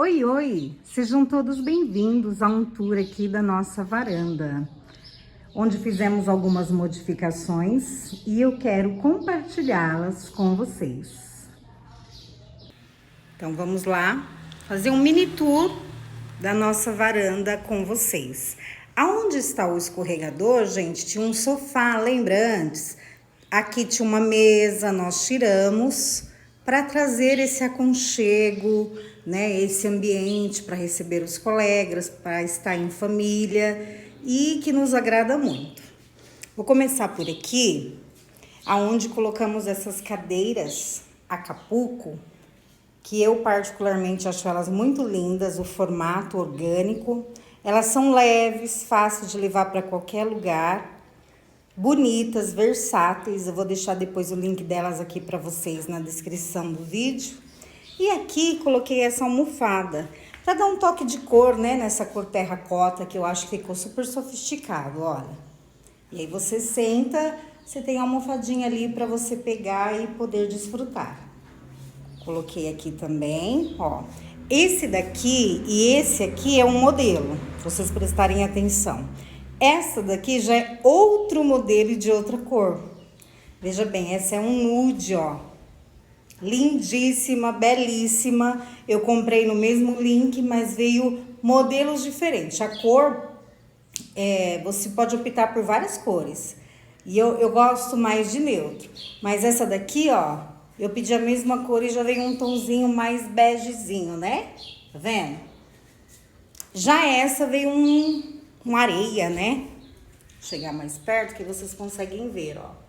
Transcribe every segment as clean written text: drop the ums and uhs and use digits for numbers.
Oi, oi! Sejam todos bem-vindos a um tour aqui da nossa varanda, onde fizemos algumas modificações e eu quero compartilhá-las com vocês. Então vamos lá fazer um mini tour da nossa varanda com vocês. Aonde está o escorregador, gente, tinha um sofá, lembra antes? Aqui tinha uma mesa, nós tiramos para trazer esse aconchego, né, esse ambiente para receber os colegas, para estar em família e que nos agrada muito. Vou começar por aqui, aonde colocamos essas cadeiras Acapulco, que eu particularmente acho elas muito lindas, o formato orgânico. Elas são leves, fáceis de levar para qualquer lugar, bonitas, versáteis. Eu vou deixar depois o link delas aqui para vocês na descrição do vídeo. E aqui coloquei essa almofada para dar um toque de cor, né, nessa cor terracota, que eu acho que ficou super sofisticado, olha. E aí você senta, você tem a almofadinha ali para você pegar e poder desfrutar. Coloquei aqui também, ó. Esse daqui e esse aqui é um modelo, se vocês prestarem atenção. Essa daqui já é outro modelo de outra cor. Veja bem, essa é um nude, ó. Lindíssima, belíssima. Eu comprei no mesmo link, mas veio modelos diferentes. A cor, você pode optar por várias cores. E eu gosto mais de neutro. Mas essa daqui, ó, eu pedi a mesma cor e já veio um tonzinho mais begezinho, né? Tá vendo? Já essa veio uma areia, né? Vou chegar mais perto que vocês conseguem ver, ó.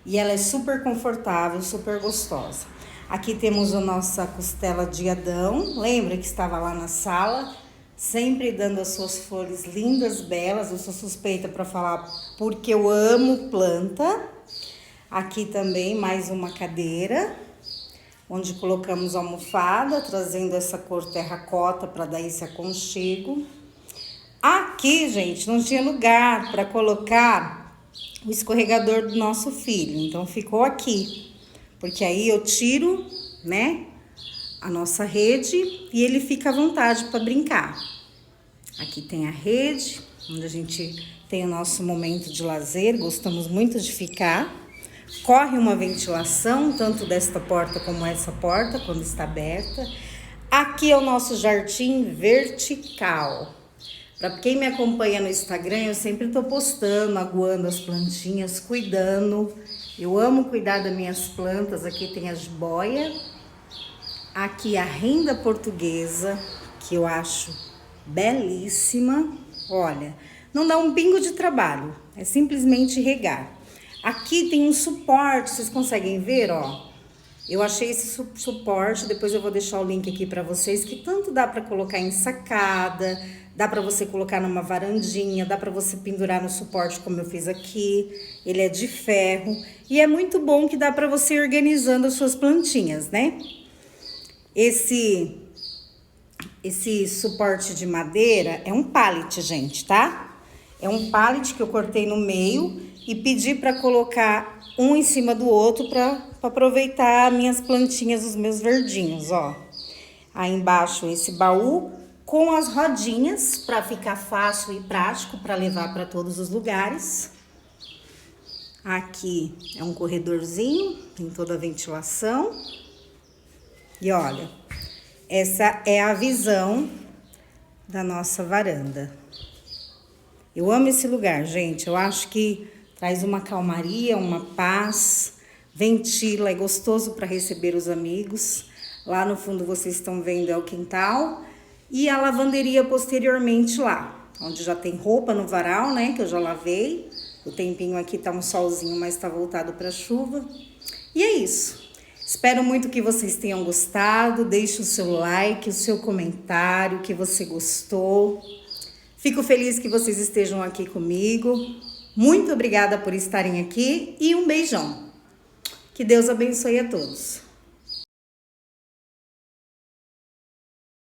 E ela é super confortável, super gostosa. Aqui temos a nossa costela de Adão. Lembra que estava lá na sala? Sempre dando as suas flores lindas, belas. Eu sou suspeita para falar porque eu amo planta. Aqui também mais uma cadeira, onde colocamos a almofada, trazendo essa cor terracota para dar esse aconchego. Aqui, gente, não tinha lugar para colocar o escorregador do nosso filho, então ficou aqui. Porque aí eu tiro, né, a nossa rede e ele fica à vontade para brincar. Aqui tem a rede, onde a gente tem o nosso momento de lazer, gostamos muito de ficar. Corre uma ventilação, tanto desta porta como essa porta, quando está aberta. Aqui é o nosso jardim vertical. Para quem me acompanha no Instagram, eu sempre estou postando, aguando as plantinhas, cuidando. Eu amo cuidar das minhas plantas. Aqui tem a jiboia. Aqui a renda portuguesa, que eu acho belíssima. Olha, não dá um pingo de trabalho, é simplesmente regar. Aqui tem um suporte, vocês conseguem ver, ó. Eu achei esse suporte, depois eu vou deixar o link aqui para vocês, que tanto dá para colocar em sacada, dá para você colocar numa varandinha, dá para você pendurar no suporte como eu fiz aqui. Ele é de ferro e é muito bom que dá para você ir organizando as suas plantinhas, né? Esse suporte de madeira é um pallet, gente, tá? É um pallet que eu cortei no meio e pedi para colocar um em cima do outro para aproveitar minhas plantinhas, os meus verdinhos, ó. Aí embaixo esse baú com as rodinhas para ficar fácil e prático para levar para todos os lugares. Aqui é um corredorzinho, tem toda a ventilação. E olha, essa é a visão da nossa varanda. Eu amo esse lugar, gente. Eu acho que traz uma calmaria, uma paz, ventila, é gostoso para receber os amigos. Lá no fundo vocês estão vendo é o quintal e a lavanderia posteriormente lá, onde já tem roupa no varal, né, que eu já lavei. O tempinho aqui tá um solzinho, mas tá voltado para chuva. E é isso. Espero muito que vocês tenham gostado. Deixe o seu like, o seu comentário, que você gostou. Fico feliz que vocês estejam aqui comigo. Muito obrigada por estarem aqui e um beijão. Que Deus abençoe a todos.